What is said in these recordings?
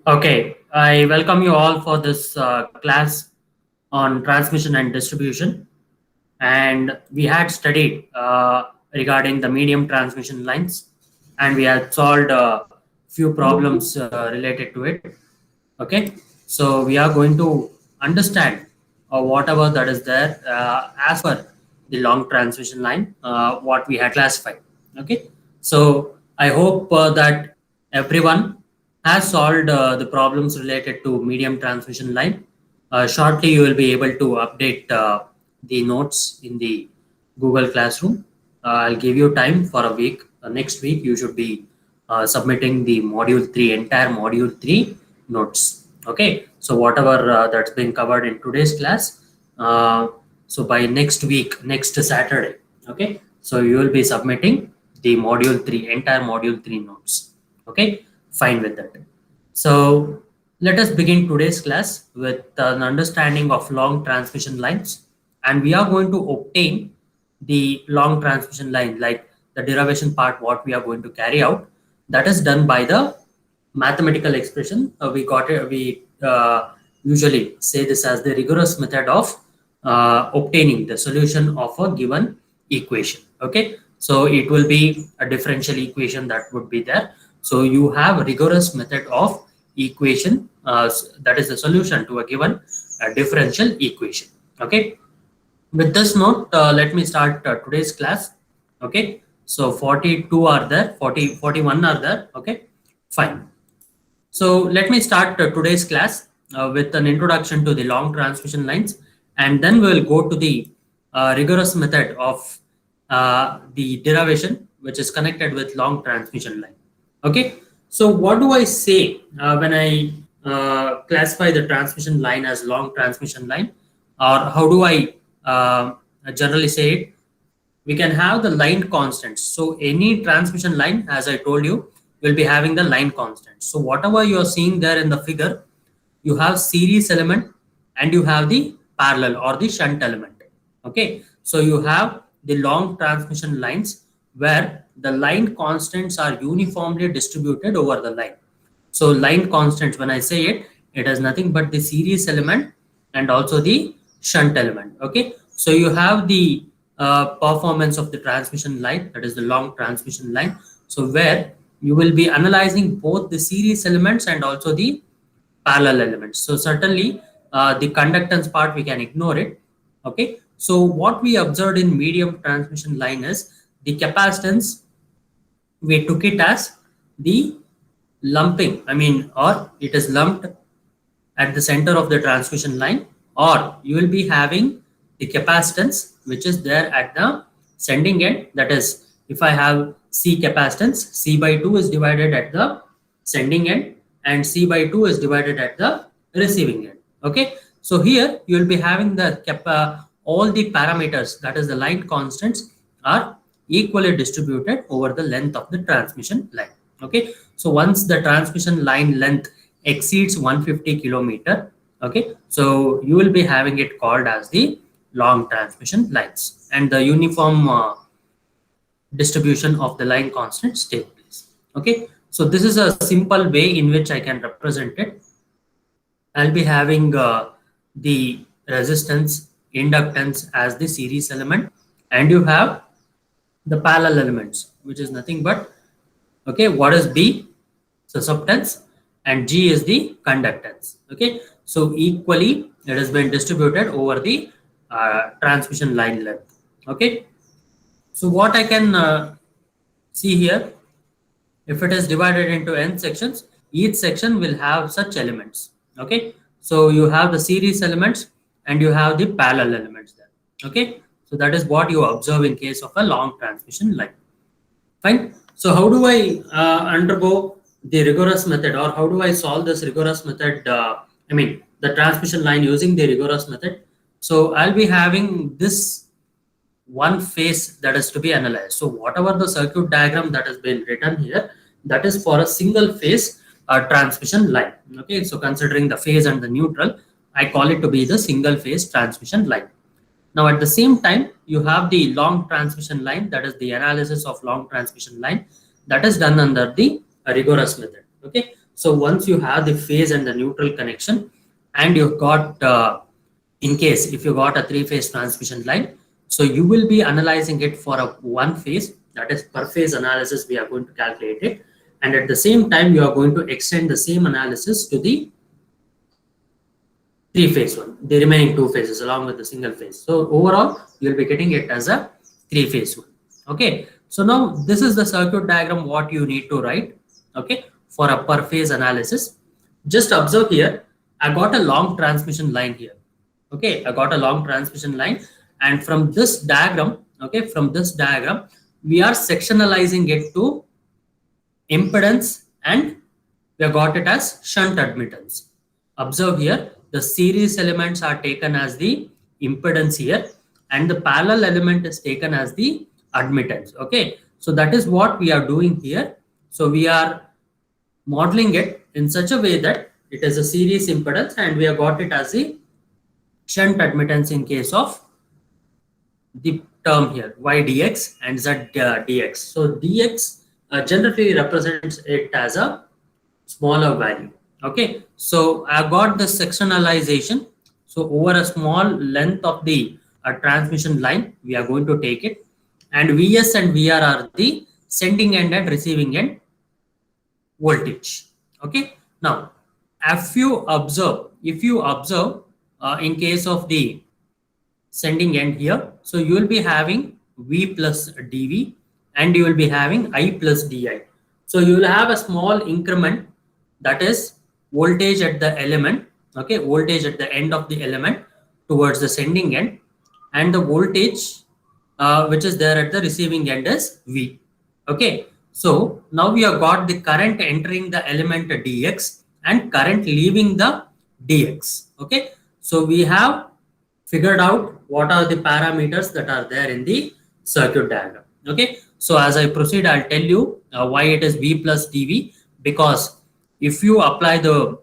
Okay, I welcome you all for this class on transmission and distribution. And we had studied regarding the medium transmission lines, and we had solved a few problems related to it. Okay, so we are going to understand whatever that is there as per the long transmission line, what we had classified. Okay, so I hope that everyone has solved the problems related to medium transmission line. Shortly, you will be able to update the notes in the Google Classroom. I'll give you time for a week. Next week, you should be submitting the module 3, entire module 3 notes. Okay, so whatever that's been covered in today's class, uh, so by next week, next Saturday, okay, so you will be submitting the module 3, entire module 3 notes. Okay, fine with that. So let us begin today's class with an understanding of long transmission lines, and we are going to obtain the long transmission line, like the derivation part, what we are going to carry out. That is done by the mathematical expression. We usually say this as the rigorous method of obtaining the solution of a given equation. Okay, so it will be a differential equation that would be there. So you have a rigorous method of equation, that is the solution to a given differential equation. Okay, with this note, let me start today's class. Okay, so 42 are there, 41 are there. Okay, fine. So let me start today's class with an introduction to the long transmission lines, and then we will go to the rigorous method of the derivation, which is connected with long transmission line. Okay, so what do I say when I classify the transmission line as long transmission line, or how do I generally say it? We can have the line constants. So any transmission line, as I told you, will be having the line constant. So whatever you are seeing there in the figure, you have series element and you have the parallel or the shunt element. Okay, so you have the long transmission lines where the line constants are uniformly distributed over the line. So line constants, when I say it, it is nothing but the series element and also the shunt element. Okay, so you have the performance of the transmission line, that is the long transmission line. So where you will be analyzing both the series elements and also the parallel elements. So certainly the conductance part we can ignore it. Okay, so what we observed in medium transmission line is the capacitance, we took it as the lumping, I mean, or it is lumped at the center of the transmission line, or you will be having the capacitance which is there at the sending end. That is, if I have C capacitance, C by 2 is divided at the sending end and C by 2 is divided at the receiving end. Okay, so here you will be having the all the parameters, that is the line constants, are equally distributed over the length of the transmission line. Okay, so once the transmission line length exceeds 150 kilometer, okay, so you will be having it called as the long transmission lines, and the uniform distribution of the line constants take place. Okay, so this is a simple way in which I can represent it. I'll be having the resistance, inductance as the series element, and you have the parallel elements, which is nothing but, okay, what is B? Susceptance, and G is the conductance. Okay, so equally it has been distributed over the transmission line length. Okay, so what I can see here, if it is divided into n sections, each section will have such elements. Okay, so you have the series elements and you have the parallel elements there. Okay, so that is what you observe in case of a long transmission line. Fine. So how do I undergo the rigorous method, or how do I solve this rigorous method? I mean, the transmission line using the rigorous method. So I'll be having this one phase that is to be analyzed. So whatever the circuit diagram that has been written here, that is for a single phase transmission line. Okay, so considering the phase and the neutral, I call it to be the single phase transmission line. Now at the same time, you have the long transmission line, that is the analysis of long transmission line, that is done under the rigorous method. Okay, So once you have the phase and the neutral connection, and you've got, in case if you got a three-phase transmission line, so you will be analyzing it for a one phase, that is per phase analysis we are going to calculate it. And at the same time, you are going to extend the same analysis to the three-phase one, the remaining two phases along with the single phase. So overall, you'll be getting it as a three-phase one. Okay. So now this is the circuit diagram what you need to write. Okay, for a per phase analysis. Just observe here, I got a long transmission line here. Okay, I got a long transmission line, and from this diagram, okay, from this diagram, we are sectionalizing it to impedance, and we have got it as shunt admittance. Observe here, the series elements are taken as the impedance here, and the parallel element is taken as the admittance. Okay, so that is what we are doing here. So we are modeling it in such a way that it is a series impedance, and we have got it as a shunt admittance in case of the term here y dx and z dx. So dx generally represents it as a smaller value. Okay, so I got the sectionalization. So over a small length of the transmission line, we are going to take it, and Vs and Vr are the sending end and receiving end voltage. Okay, now if you observe in case of the sending end here, so you will be having V plus dV, and you will be having I plus di. So you will have a small increment, that is voltage at the element, okay, voltage at the end of the element towards the sending end, and the voltage which is there at the receiving end is V. Okay, so now we have got the current entering the element dx and current leaving the dx. Okay, so we have figured out what are the parameters that are there in the circuit diagram. Okay, so as I proceed, I'll tell you why it is V plus dV, because if you apply the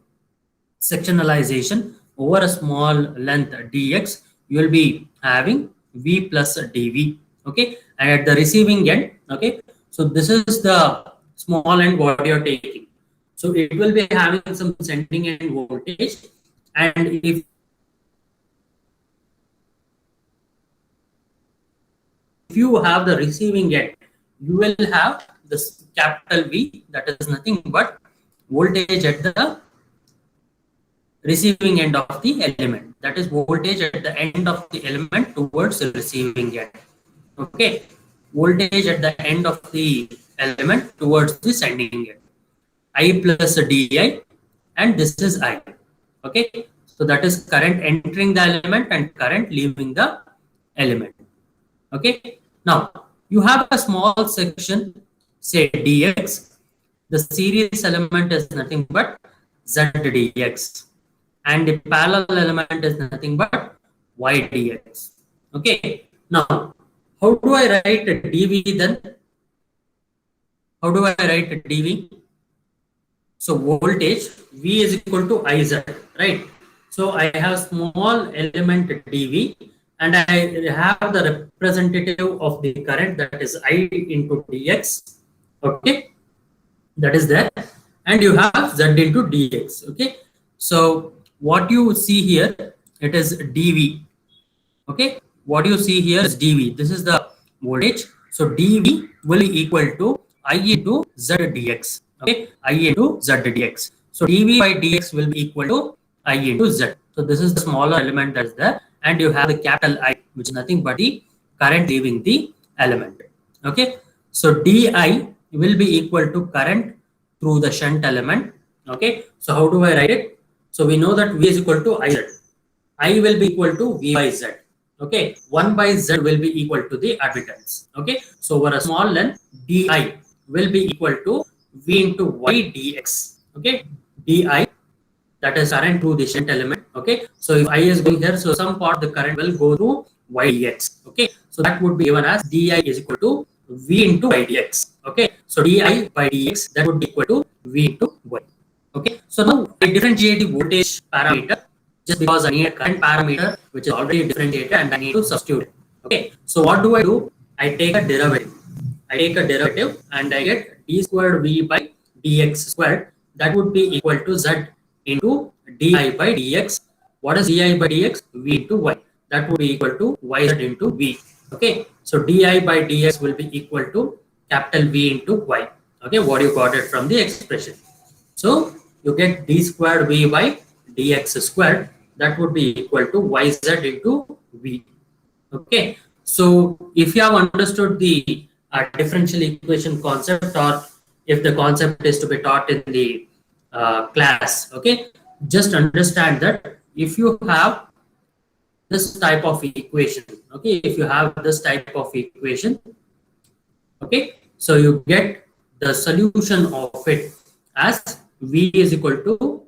sectionalization over a small length dx, you will be having V plus dV. Okay, and at the receiving end, okay, so this is the small end what you're taking. So it will be having some sending end voltage, and if you have the receiving end, you will have this capital V, that is nothing but voltage at the receiving end of the element, that is voltage at the end of the element towards the receiving end. Okay, voltage at the end of the element towards the sending end, I plus di, and this is I. Okay, so that is current entering the element and current leaving the element. Okay, now you have a small section, say dx, the series element is nothing but z dx, and the parallel element is nothing but y dx. Okay, now how do I write a dv then? How do I write a dv? So voltage V is equal to Iz, right? So I have small element dV, and I have the representative of the current, that is I into dx. Okay, that is there, and you have Z into dx. Okay, so what you see here, it is dV. Okay, what you see here is dV. This is the voltage. So dV will be equal to I into Z dx. Okay, I into Z dx. So dV by dx will be equal to I into Z. So this is the smaller element that is there, and you have the capital I, which is nothing but the current leaving the element. Okay, so di will be equal to current through the shunt element. Okay, so how do I write it? So we know that V is equal to Iz. I will be equal to V by Z. Okay, 1 by Z will be equal to the admittance. Okay, so over a small length, di will be equal to V into Y dx. Okay, di, that is current through the shunt element. Okay, so if I is going here, so some part the current will go through Y dx. Okay, so that would be given as di is equal to V into Y dx. Okay, so di by dx, that would be equal to V into Y. Okay, so now I differentiate the voltage parameter, just because I need a current parameter which is already differentiated, and I need to substitute it. Okay, so what do? I take a derivative. I take a derivative and I get d squared V by dx squared, that would be equal to z into di by dx. What is di by dx? V into y. That would be equal to yz into v. Okay, so di by dx will be equal to capital V into y. Okay, what you got it from the expression. So you get d squared v by dx squared. That would be equal to yz into v. Okay, so if you have understood the differential equation concept, or if the concept is to be taught in the class, okay, just understand that if you have this type of equation, okay, if you have this type of equation, okay, so you get the solution of it as v is equal to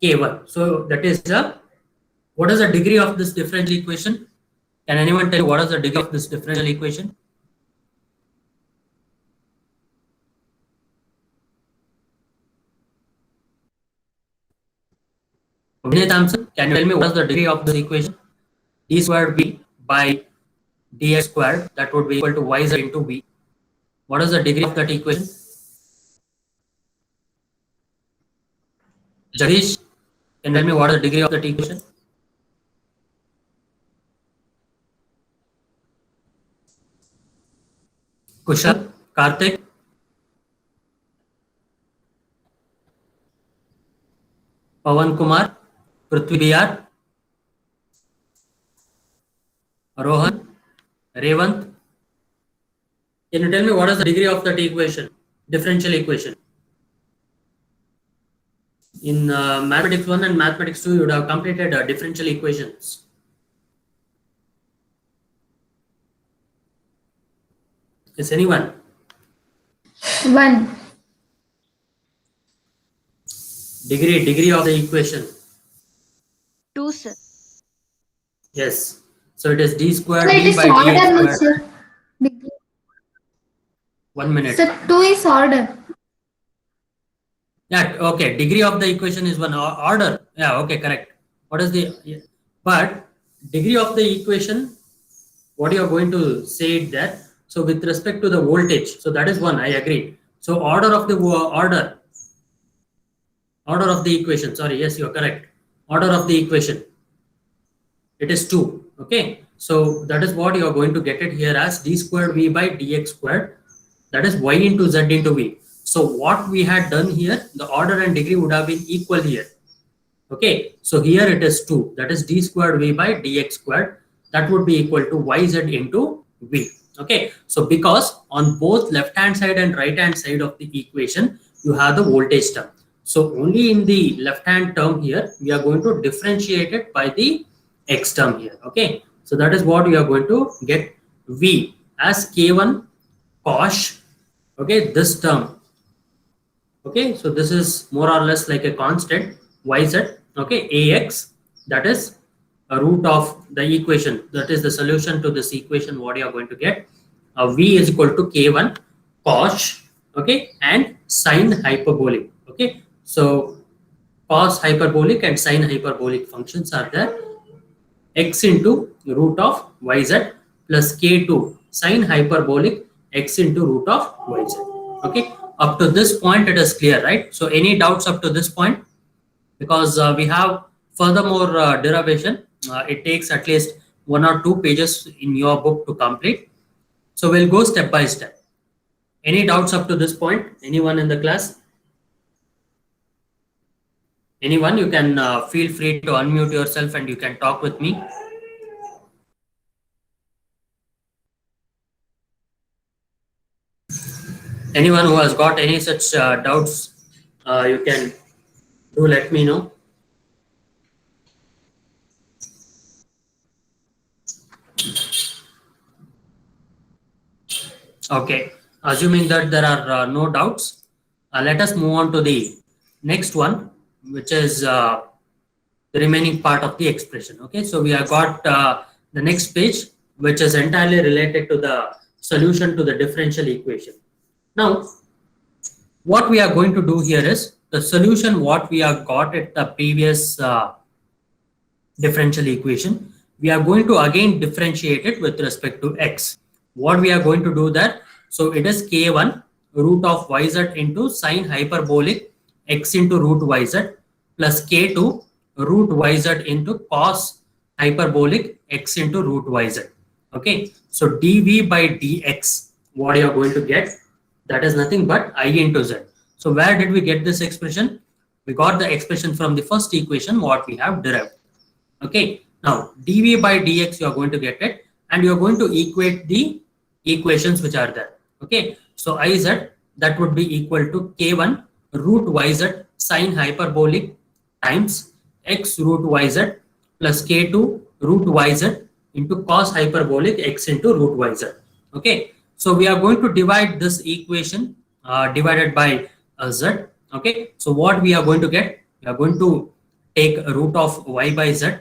k1. So that is the, what is the degree of this differential equation? Can anyone tell what is the degree of this differential equation? Vinay Thompson, can you tell me what is the degree of this equation? D squared v by dx squared, that would be equal to yz into v. What is the degree of that equation? Jagdish, can you tell me what is the degree of that equation? Kushal, Karthik, Pawan Kumar, Prithvi Bihar, Rohan, Revant. Can you tell me what is the degree of that equation, differential equation? In mathematics 1 and mathematics 2, you would have completed differential equations. Is anyone? 1. Degree of the equation. 2, sir. Yes. So it is d squared So it v is by order, no, dx squared. sir. Degree. 1 minute. So 2 is order. Yeah, okay. Degree of the equation is one order. Yeah, okay, correct. What is the, yeah. But degree of the equation, what you are going to say it there. So with respect to the voltage, so that is one, I agree. So order of the order of the equation, sorry, yes, you are correct. Order of the equation, it is 2. Okay, so that is what you are going to get it here as d squared v by dx squared, that is y into z into v. So what we had done here, the order and degree would have been equal here. Okay, so here it is 2, that is d squared v by dx squared, that would be equal to yz into v. Okay, so because on both left hand side and right hand side of the equation you have the voltage term, so only in the left hand term here we are going to differentiate it by the x term here. Okay, so that is what we are going to get v as k1 cos, okay, this term. Okay, so this is more or less like a constant yz, okay, ax, that is a root of the equation, that is the solution to this equation. What you are going to get, v is equal to k1 cos, okay, and sine hyperbolic. Okay, so cos hyperbolic and sine hyperbolic functions are there, x into root of yz plus k2 sine hyperbolic x into root of yz. Okay, up to this point it is clear, right? So any doubts up to this point? Because we have furthermore derivation, it takes at least 1 or 2 pages in your book to complete, so we'll go step by step. Any doubts up to this point? Anyone in the class? Anyone? You can feel free to unmute yourself and you can talk with me. Anyone who has got any such doubts, you can do let me know. Okay, assuming that there are no doubts, let us move on to the next one, which is the remaining part of the expression. Okay, so we have got the next page, which is entirely related to the solution to the differential equation. Now, what we are going to do here is the solution what we have got at the previous differential equation, we are going to again differentiate it with respect to x. What we are going to do that, so it is k1 root of yz into sine hyperbolic x into root yz plus k2 root yz into cos hyperbolic x into root yz. Okay, so dv by dx, what you are going to get, that is nothing but I into z. So where did we get this expression? We got the expression from the first equation what we have derived. Okay, now dv by dx you are going to get it, and you are going to equate the equations which are there. Okay, so iz that would be equal to k1 root yz sine hyperbolic times x root yz plus k2 root yz into cos hyperbolic x into root yz. Okay, so we are going to divide this equation divided by z. Okay, so what we are going to get, we are going to take a root of y by z,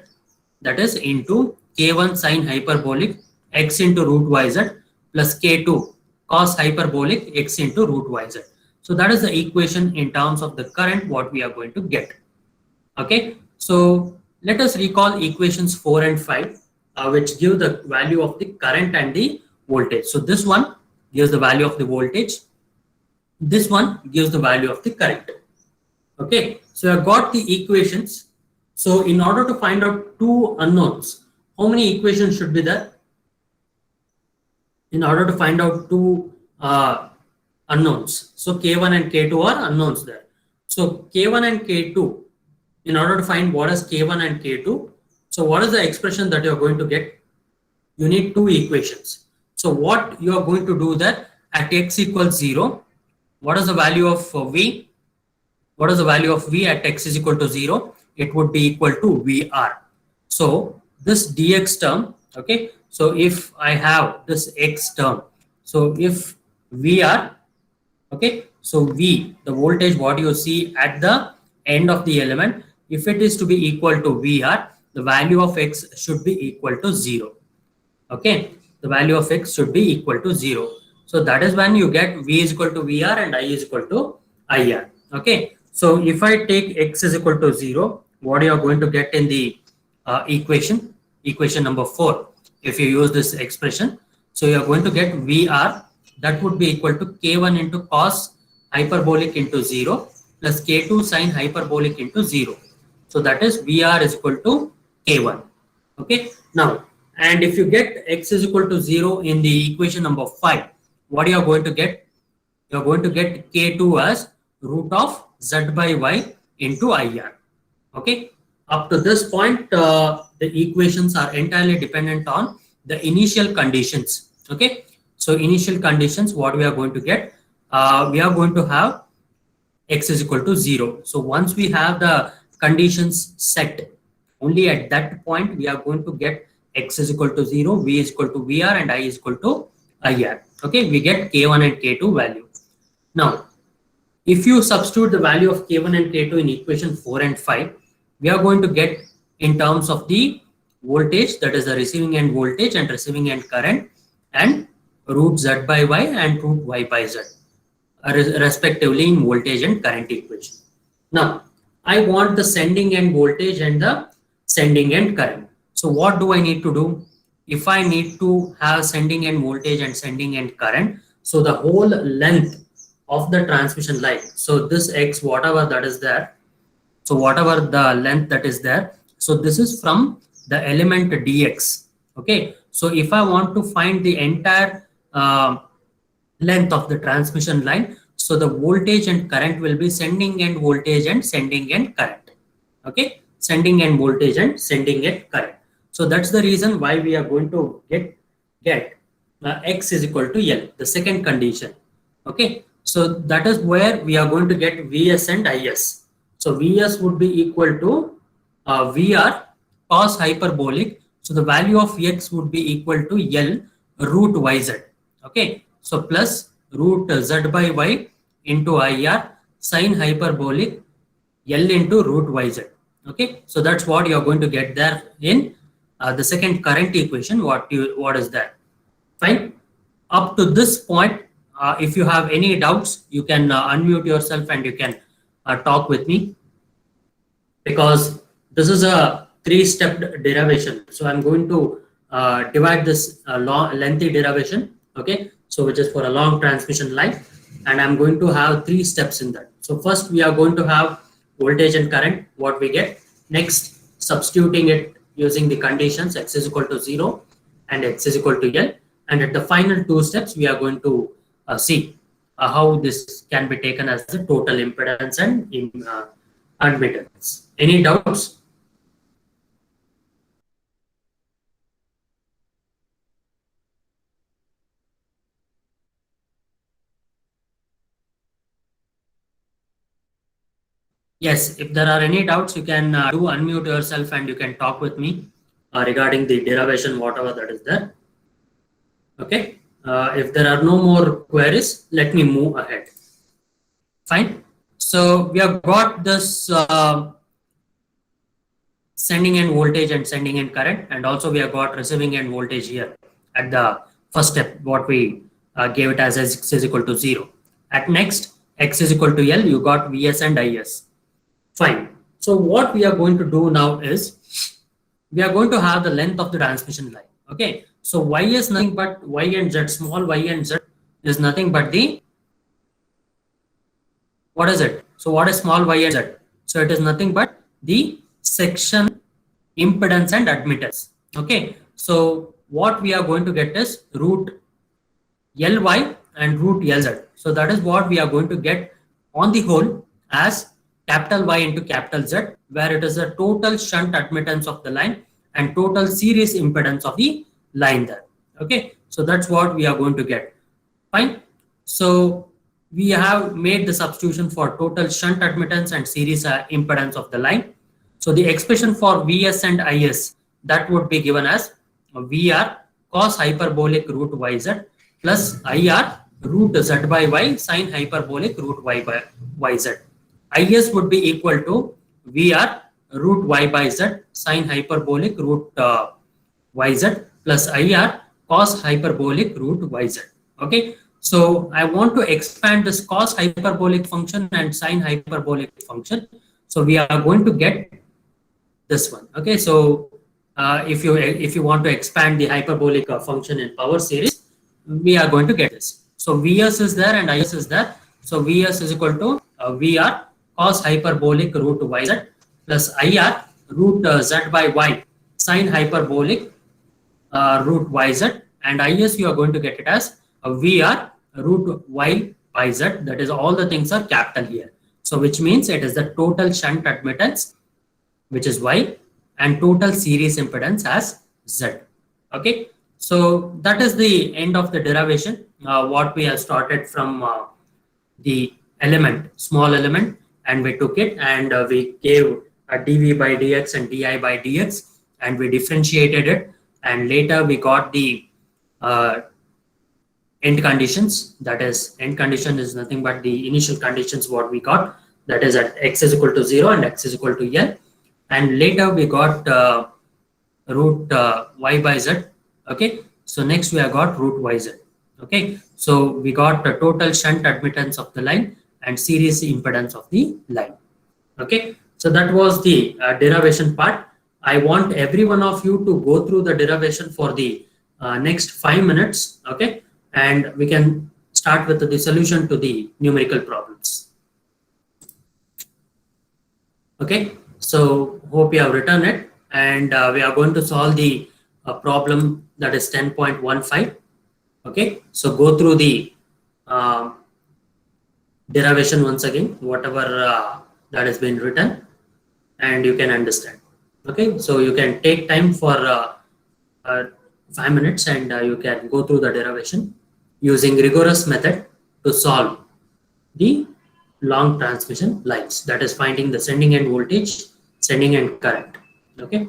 that is into k1 sine hyperbolic x into root yz plus k2 cos hyperbolic x into root yz. So that is the equation in terms of the current what we are going to get. Okay, so let us recall equations 4 and 5 which give the value of the current and the voltage. So this one gives the value of the voltage, this one gives the value of the current. Okay, so I got the equations. So in order to find out two unknowns, how many equations should be there? In order to find out two unknowns, so k1 and k2 are unknowns there. So k1 and k2, in order to find what is k1 and k2, so what is the expression that you are going to get? You need two equations. So what you are going to do that at x equals 0, what is the value of v? What is the value of v at x is equal to 0? It would be equal to VR. So this dx term, okay, so if I have this x term, so if VR, okay, so V, the voltage what you see at the end of the element, if it is to be equal to VR, the value of x should be equal to 0. Okay, the value of x should be equal to 0. So that is when you get V is equal to VR and I is equal to IR. Okay, so if I take x is equal to 0, what you are going to get in the equation number 4, if you use this expression, so you are going to get VR, that would be equal to k1 into cos hyperbolic into 0 plus k2 sine hyperbolic into 0. So that is VR is equal to k1. Okay, now, and if you get x is equal to 0 in the equation number 5, what you are going to get? You are going to get k2 as root of z by y into IR. Okay, up to this point, the equations are entirely dependent on the initial conditions. Okay, so initial conditions, what we are going to get? We are going to have x is equal to 0. So once we have the conditions set, only at that point we are going to get x is equal to 0, v is equal to VR and I is equal to IR. Okay, we get k1 and k2 value. Now, if you substitute the value of k1 and k2 in equation 4 and 5, we are going to get in terms of the voltage, that is the receiving end voltage and receiving end current, and root z by y and root y by z, respectively in voltage and current equation. Now, I want the sending end voltage and the sending end current. So what do I need to do? If I need to have sending end voltage and sending end current, so the whole length of the transmission line, so this x, whatever that is there, so whatever the length that is there, so this is from the element dx. Okay, so if I want to find the entire length of the transmission line, so the voltage and current will be sending end voltage and sending end current. Okay, sending end voltage and sending end current. So that's the reason why we are going to get x is equal to L, the second condition. Okay, so that is where we are going to get Vs and Is. So Vs would be equal to VR cos hyperbolic. So the value of x would be equal to L root yz. Okay, so plus root z by y into IR sine hyperbolic L into root yz. Okay, so that's what you are going to get there in the second current equation. What is that? Fine. Up to this point, if you have any doubts, you can unmute yourself and you can talk with me, because this is a 3-step derivation. So I'm going to divide this lengthy derivation. Okay, so which is for a long transmission line, and I'm going to have 3 steps in that. So first we are going to have voltage and current, what we get. Next, substituting it using the conditions x is equal to 0 and x is equal to L. And at the final two steps, we are going to see how this can be taken as the total impedance and admittance. Any doubts? Yes, if there are any doubts, you can do unmute yourself and you can talk with me regarding the derivation, whatever that is there. Okay. If there are no more queries, let me move ahead. Fine. So we have got this sending end voltage and sending end current, and also we have got receiving end voltage here at the first step, what we gave it as x is equal to 0. At next, x is equal to L, you got Vs and Is. Fine. So what we are going to do now is we are going to have the length of the transmission line. Okay. So y is nothing but y and z, small y and z is nothing but the, what is it? So what is small y and z? So it is nothing but the section impedance and admittance. Okay. So what we are going to get is root Ly and root Lz. So that is what we are going to get on the whole as capital Y into capital Z, where it is the total shunt admittance of the line and total series impedance of the line there. Okay, so that's what we are going to get. Fine. So we have made the substitution for total shunt admittance and series impedance of the line. So the expression for Vs and Is, that would be given as Vr cos hyperbolic root Yz plus IR root Z by Y sin hyperbolic root Y by YZ. Is would be equal to Vr root Y by Z sin hyperbolic root YZ plus IR cos hyperbolic root YZ. Okay. So I want to expand this cos hyperbolic function and sin hyperbolic function. So we are going to get this one. Okay. So if you want to expand the hyperbolic function in power series, we are going to get this. So Vs is there and Is is there. So Vs is equal to Vr cos hyperbolic root Yz plus IR root Z by Y sin hyperbolic root Yz, and Is you are going to get it as Vr root Y by Z. That is, all the things are capital here. So which means it is the total shunt admittance, which is Y, and total series impedance as Z. Okay. So that is the end of the derivation. What we have started from the element, small element, and we took it and we gave a dv by dx and di by dx, and we differentiated it, and later we got the uh, end conditions. That is, end condition is nothing but the initial conditions what we got, that is at x is equal to 0 and x is equal to L, and later we got root y by z. Okay, so next we have got root yz. Okay, so we got the total shunt admittance of the line and series impedance of the line. Okay, so that was the derivation part. I want every one of you to go through the derivation for the next 5 minutes. Okay, and we can start with the solution to the numerical problems. Okay, so hope you have written it, and we are going to solve the problem that is 10.15. Okay, so go through the derivation once again, whatever that has been written, and you can understand. Okay, so you can take time for uh, 5 minutes, and you can go through the derivation using rigorous method to solve the long transmission lines, that is finding the sending end voltage, sending end current. Okay.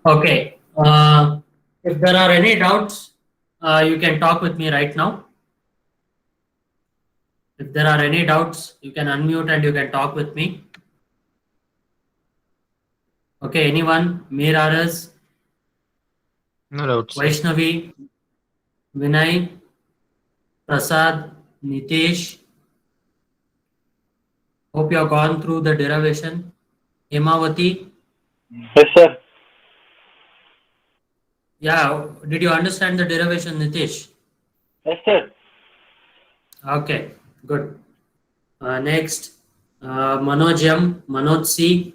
Okay. If there are any doubts, you can talk with me right now. If there are any doubts, you can unmute and you can talk with me. Okay, anyone? Mir Aras, No doubt, sir. Vaishnavi, Vinay, Prasad, Nitesh. Hope you have gone through the derivation. Hemavati, Yes, sir. yeah, did you understand the derivation, Nitesh? Yes, sir. Okay, good. Next, Manoj M, Manoj C,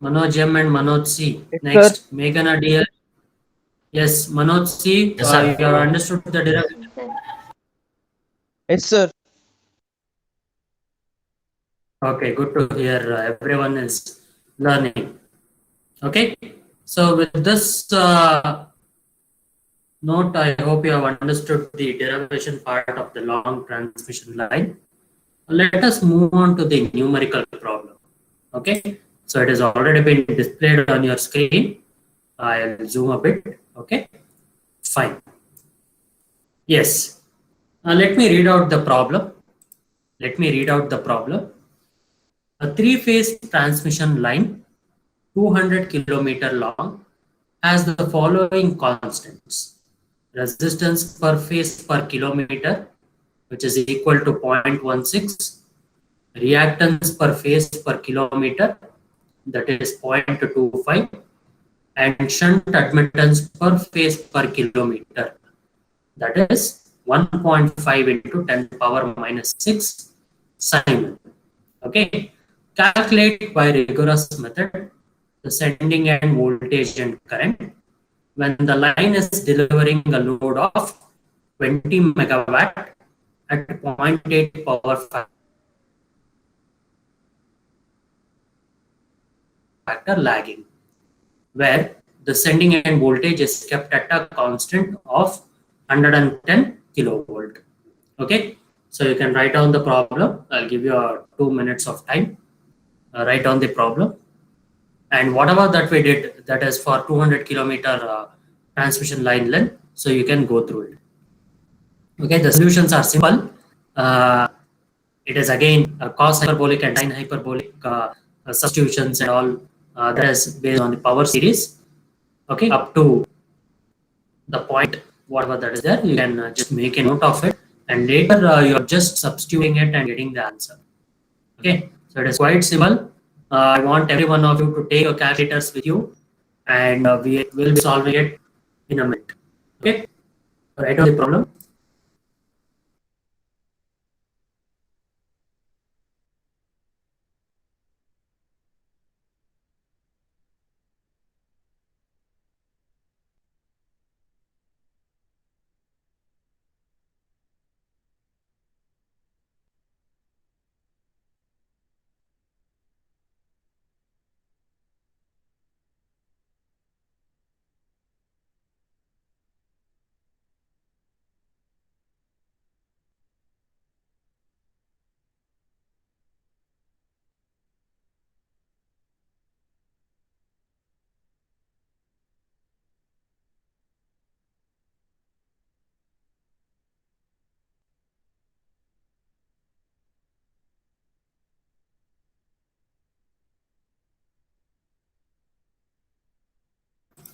Manoj M and Manoj C. Yes, Next, Meghana dear. Yes, Manoj C, Yes, sir. you have understood the derivation. Yes, sir. Okay, good to hear. Everyone is learning. Okay, so with this note, I hope you have understood the derivation part of the long transmission line. Let us move on to the numerical problem. Okay, so it has already been displayed on your screen. I'll zoom a bit. Okay, fine. Yes, let me read out the problem. Let me read out the problem. A three-phase transmission line, 200 kilometer long, has the following constants. Resistance per phase per kilometer, which is equal to 0.16. Reactance per phase per kilometer, that is 0.25. And shunt admittance per phase per kilometer, that is 1.5 into 10 power minus 6 Simon. Okay, calculate by rigorous method the sending end voltage and current when the line is delivering a load of 20 megawatt at 0.8 power factor lagging, where the sending end voltage is kept at a constant of 110 kilovolt. Okay, so you can write down the problem. I'll give you 2 minutes of time. Write down the problem, and whatever that we did, that is for 200 kilometer transmission line length, so you can go through it. Okay, the solutions are simple. It is again cos hyperbolic and sin hyperbolic substitutions and all. That is based on the power series. Okay, up to the point, whatever that is there, you can just make a note of it, and later you are just substituting it and getting the answer. Okay, so it is quite simple. I want every one of you to take your calculators with you, and we will be solving it in a minute. Okay, write down the problem.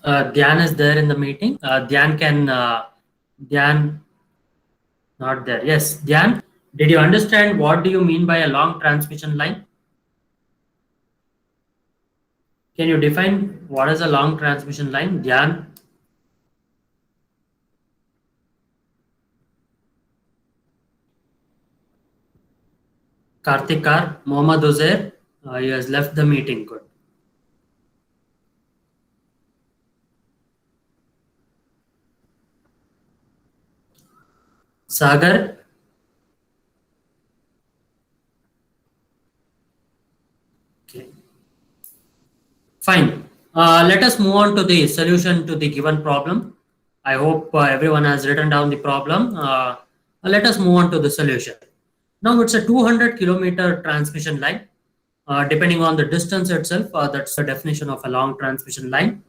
Dhyan is there in the meeting. Dhyan, not there. Yes, Dhyan, did you understand what do you mean by a long transmission line? Can you define what is a long transmission line? Dhyan? Karthikar, Mohammad Uzair, he has left the meeting. Good. Sagar? Okay. Fine. Let us move on to the solution to the given problem. I hope everyone has written down the problem. Let us move on to the solution. Now it's a 200 kilometer transmission line. depending on the distance itself, that's the definition of a long transmission line.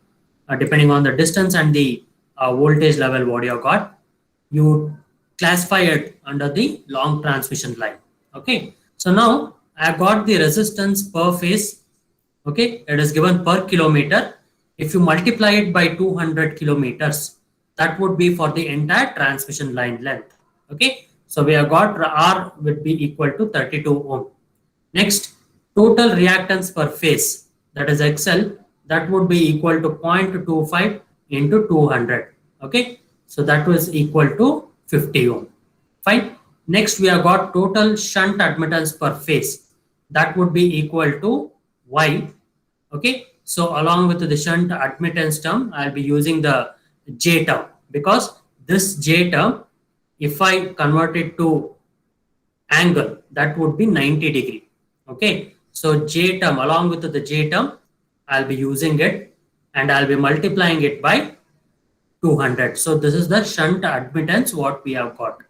Depending on the distance and the voltage level what you have got, you classify it under the long transmission line. Okay, so now I got the resistance per phase. Okay, it is given per kilometer. If you multiply it by 200 kilometers, that would be for the entire transmission line length. Okay, so we have got R would be equal to 32 ohm. Next, total reactance per phase, that is XL, that would be equal to 0.25 into 200. Okay, so that was equal to 50 ohm. Fine. Next, we have got total shunt admittance per phase, that would be equal to Y. Okay, so along with the shunt admittance term, I'll be using the J term, because this J term, if I convert it to angle, that would be 90 degree. Okay, so J term, along with the J term, I'll be using it and I'll be multiplying it by 200. So this is the shunt admittance what we have got.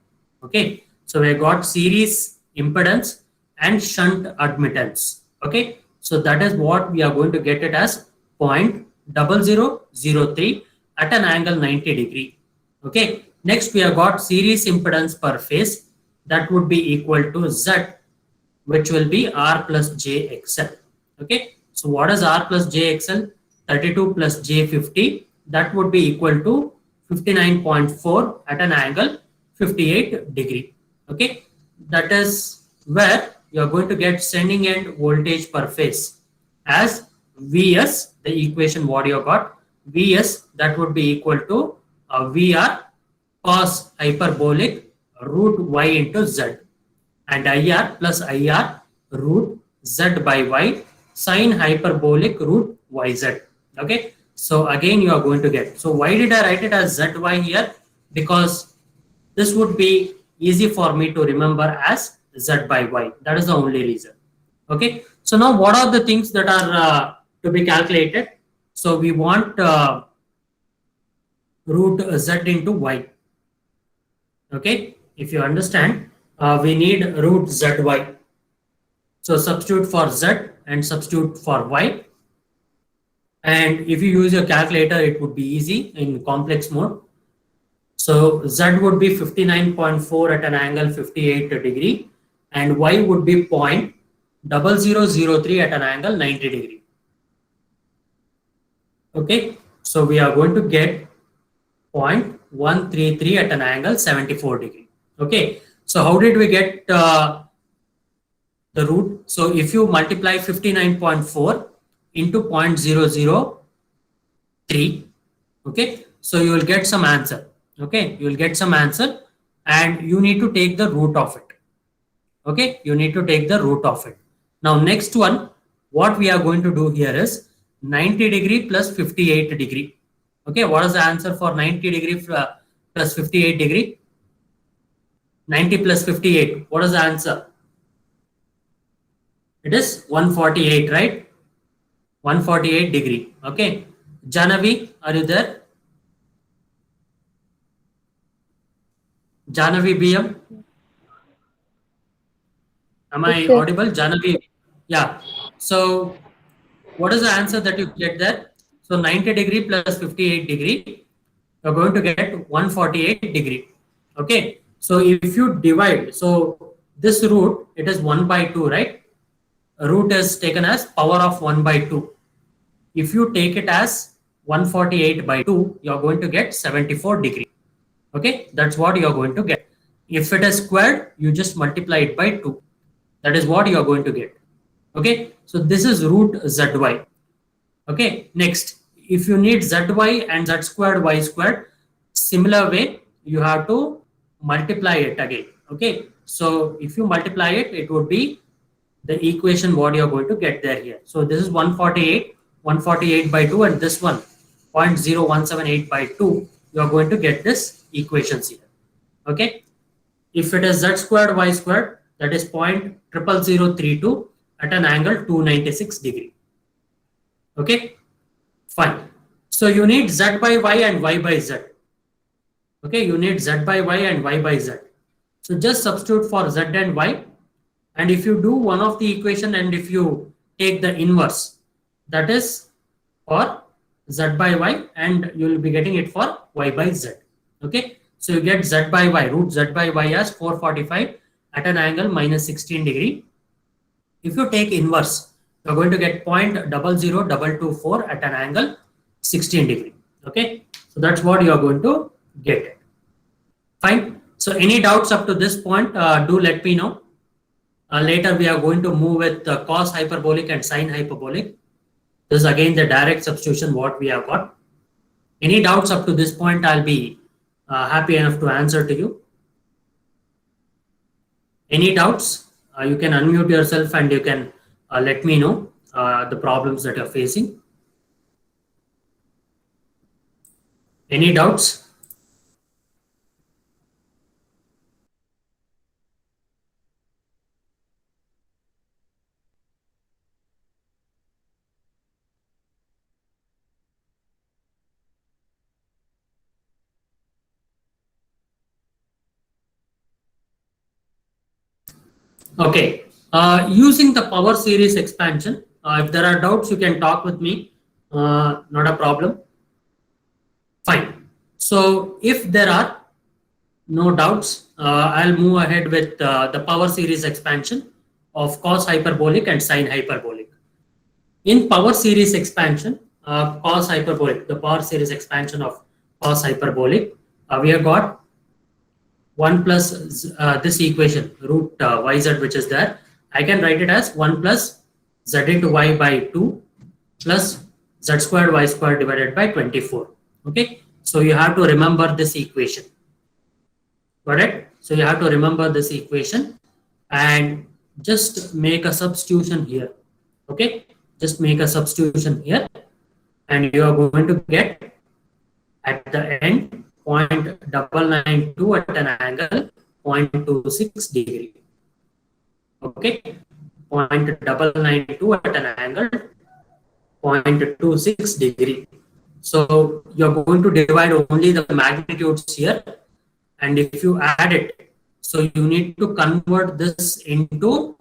Okay, so we got series impedance and shunt admittance. Okay, so that is what we are going to get it as 0.0003 at an angle 90 degree. Okay, next we have got series impedance per phase, that would be equal to Z, which will be R plus JXL. Okay, so what is R plus JXL? 32 plus J50, that would be equal to 59.4 at an angle 58 degree. Okay, that is where you are going to get sending end voltage per phase as Vs, the equation what you got, Vs, that would be equal to VR cos hyperbolic root Y into Z, and IR plus IR root Z by Y sin hyperbolic root YZ. Okay, so again you are going to get, so why did I write it as ZY here? Because this would be easy for me to remember as Z by Y. That is the only reason. Okay, so now what are the things that are to be calculated? So we want root Z into Y. Okay, if you understand, we need root ZY. So substitute for Z and substitute for Y. And if you use your calculator, it would be easy in complex mode. So Z would be 59.4 at an angle 58 degree, and Y would be 0.0003 at an angle 90 degree. Okay, so we are going to get 0.133 at an angle 74 degree. Okay, so how did we get the root? So if you multiply 59.4 into 0.003, okay, so you will get some answer. Okay, you will get some answer and you need to take the root of it. Okay, you need to take the root of it. Now next one, what we are going to do here is 90 degree plus 58 degree. Okay, what is the answer for 90 degree plus 58 degree? 90 plus 58, what is the answer? It is 148, right? 148 degree. Okay, Janavi, are you there? Janavi BM? Am I audible? Janavi? Yeah. So what is the answer that you get there? So 90 degree plus 58 degree, you're going to get 148 degree. Okay. So if you divide, so this root, it is 1 by 2, right? A root is taken as power of 1 by 2. If you take it as 148 by 2, you're going to get 74 degree. Okay, that's what you're going to get. If it is squared, you just multiply it by 2. That is what you're going to get. Okay, so this is root ZY. Okay, next, if you need ZY and Z squared Y squared, similar way, you have to multiply it again. Okay, so if you multiply it, it would be the equation what you're going to get there here. So this is 148 by 2, and this one 0.0178 by 2, you're going to get this equations here. Okay, if it is Z squared Y squared, that is 0.00032 at an angle 296 degree. Okay, fine. So you need Z by Y and Y by Z. Okay, you need Z by Y and Y by Z. So just substitute for Z and Y. And if you do one of the equation and if you take the inverse, that is for z by y, and you will be getting it for y by z. Okay, so you get z by y, root z by y as 445 at an angle minus 16 degree. If you take inverse, you're going to get 0.00224 at an angle 16 degree. Okay, so that's what you're going to get. Fine. So any doubts up to this point, do let me know. Later we are going to move with cos hyperbolic and sine hyperbolic. This is again the direct substitution what we have got. Any doubts up to this point, I'll be happy enough to answer to you. Any doubts? You can unmute yourself and you can let me know the problems that you're facing. Any doubts? Okay, using the power series expansion, if there are doubts, you can talk with me, not a problem. Fine. So if there are no doubts, I'll move ahead with the power series expansion of cos hyperbolic and sine hyperbolic. In power series expansion, cos hyperbolic, the power series expansion of cos hyperbolic, we have got 1 plus this equation root yz, which is there. I can write it as 1 plus z into y by 2 plus z squared y squared divided by 24. Okay, so you have to remember this equation. Got it? So you have to remember this equation and just make a substitution here. Okay, just make a substitution here, and you are going to get at the end 0.992 at an angle 0.26 degree. Okay, 0.992 at an angle 0.26 degree. So you're going to divide only the magnitudes here, and if you add it, so you need to convert this into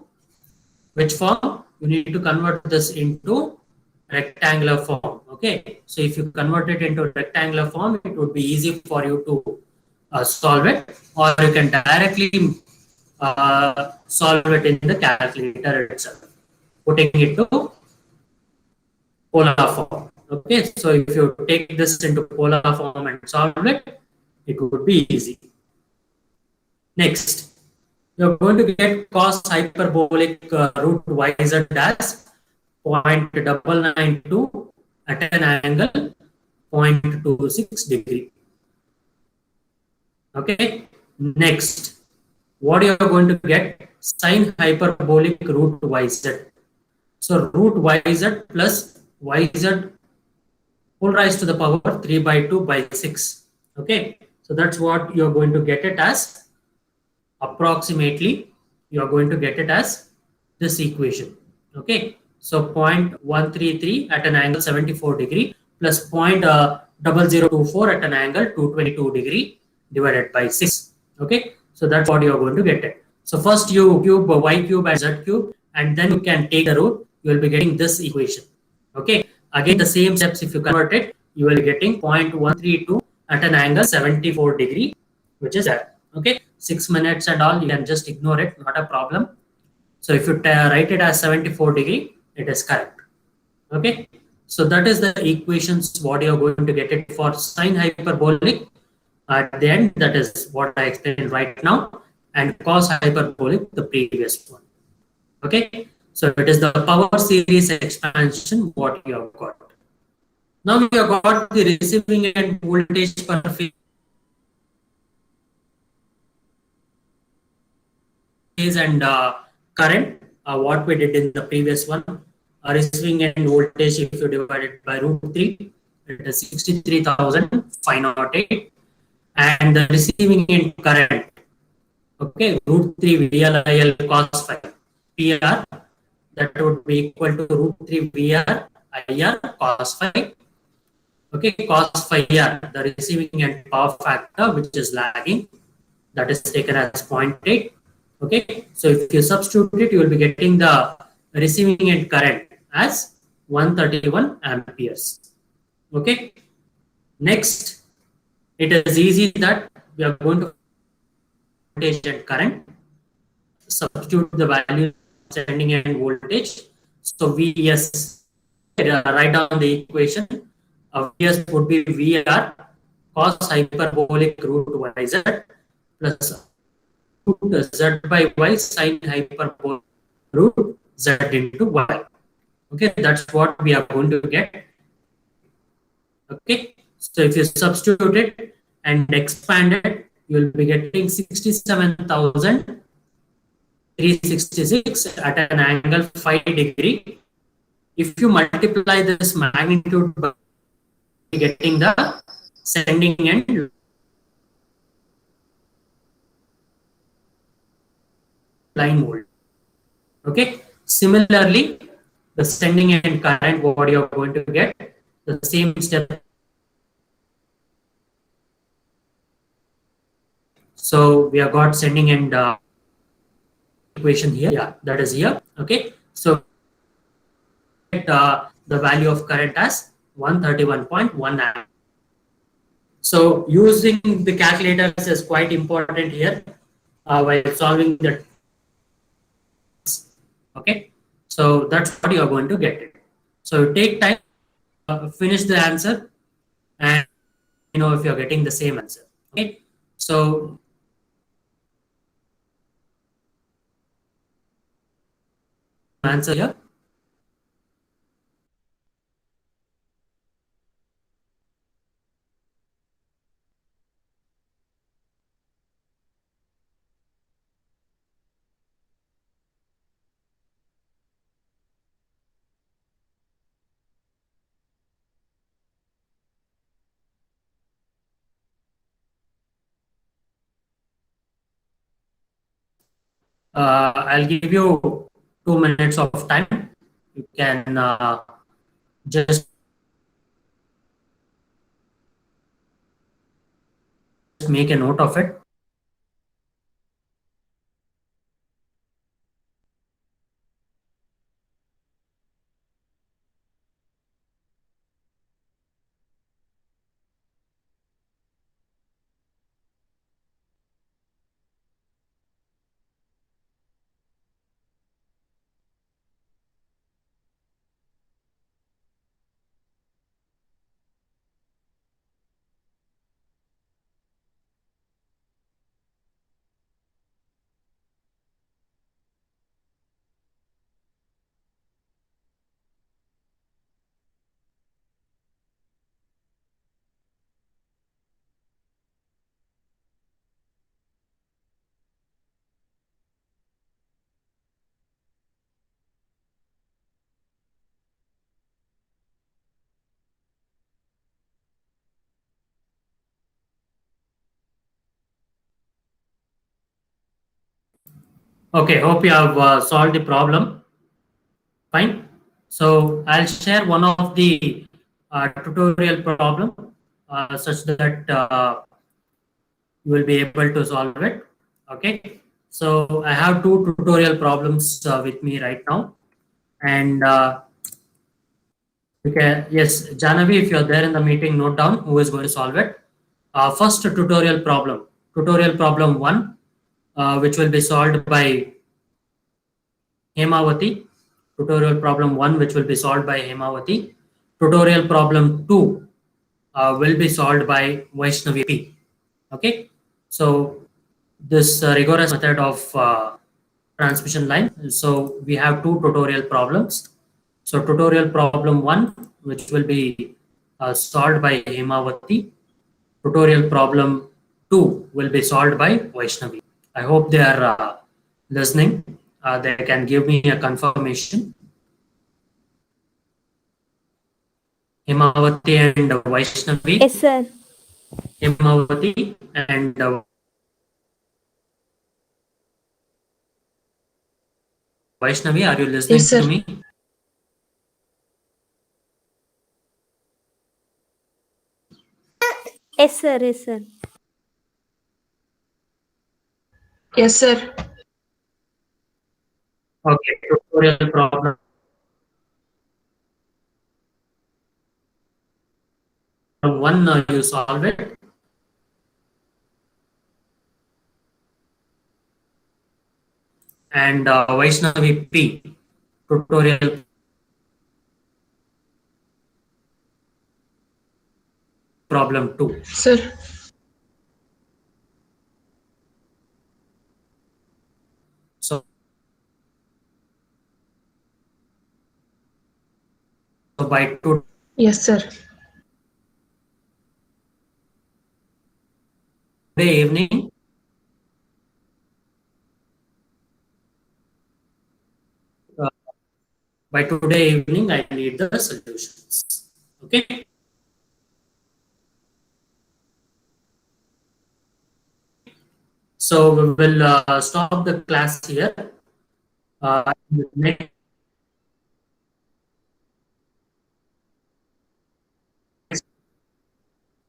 which form? You need to convert this into rectangular form. Okay, so if you convert it into rectangular form, it would be easy for you to solve it, or you can directly solve it in the calculator itself, putting it to polar form. Okay, so if you take this into polar form and solve it, it would be easy. Next, you're going to get cos hyperbolic root yz as 0.992 at an angle 0.26 degree. Okay, next, what you are going to get? Sine hyperbolic root yz. So root yz plus yz whole raised to the power 3 by 2 by 6. Okay, so that's what you're going to get it as. Approximately, you're going to get it as this equation. Okay, so 0.133 at an angle 74 degree plus 0.0024 at an angle 222 degree divided by 6. Okay, so that's what you're going to get it. So first you cube y cube and z cube, and then you can take the root. You will be getting this equation. Okay, again the same steps. If you convert it, you will be getting 0.132 at an angle 74 degree, which is that. Okay, 6 minutes and all, you can just ignore it, not a problem. So if you write it as 74 degree, it is correct. Okay, so that is the equations what you are going to get it for sine hyperbolic at the end. That is what I explained right now, and cos hyperbolic the previous one. Okay, so it is the power series expansion what you have got. Now you have got the receiving end voltage per phase and current, what we did in the previous one. Receiving end voltage, if you divide it by root 3, it is 63,508, and the receiving end current, okay, root 3 VLIL cos phi PR, that would be equal to root 3 VR IR cos phi. Okay, cos phi R, the receiving end power factor which is lagging, that is taken as 0.8. Okay, so if you substitute it, you will be getting the receiving end current as 131 amperes. Okay. Next, it is easy that we are going to voltage and current, substitute the value sending end voltage. So Vs, write down the equation. Vs would be Vr cos hyperbolic root yz plus root z by y sin hyperbolic root z into y. Okay, that's what we are going to get. Okay, so if you substitute it and expand it, you will be getting 67,366 at an angle 5 degree. If you multiply this magnitude by getting the sending end line voltage. Okay, similarly, the sending end current, what you are going to get, the same step. So we have got sending end equation here. Yeah, that is here. Okay, so the value of current as 131.1 amp. So using the calculators is quite important here while solving the. Okay, so that's what you are going to get it. So take time, finish the answer, and you know if you are getting the same answer. Okay, so answer here. I'll give you 2 minutes of time. You can just make a note of it. Okay, hope you have solved the problem. Fine. So I'll share one of the tutorial problem such that you will be able to solve it. Okay. So I have two tutorial problems with me right now, and okay, yes, Janavi, if you're there in the meeting, note down who is going to solve it. First tutorial problem one, which will be solved by Hemavati. Tutorial problem 1, which will be solved by Hemavati. Tutorial problem 2 will be solved by Vaishnavi P. Okay, so this rigorous method of transmission line. So we have two tutorial problems. So tutorial problem 1, which will be solved by Hemavati. Tutorial problem 2 will be solved by Vaishnavi. I hope they are listening. They can give me a confirmation. Hemavati and Vaishnavi. Yes, sir. Hemavati and Vaishnavi, are you listening Yes, sir. to me? Yes, sir. Yes, sir. Yes, sir. Okay, tutorial problem 1 you solve it. And Vaishnavi P, tutorial problem 2. Sir. So by today Yes, sir. evening, I need the solutions. Okay. So we will stop the class here. Next,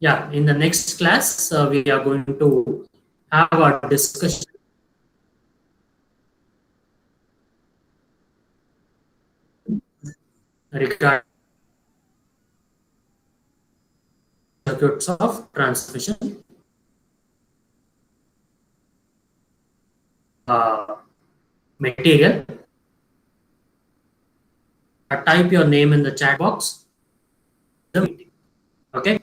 yeah, in the next class, we are going to have a discussion regarding circuits of transmission. Material. Type your name in the chat box. The meeting. Okay.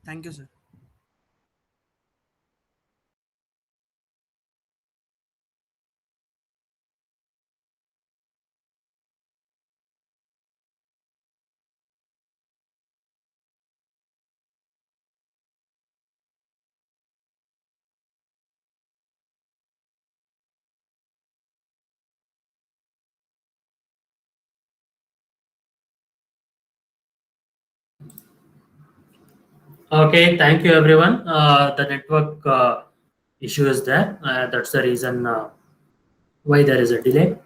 Thank you, sir. Okay, thank you everyone. The network issue is there. That's the reason why there is a delay.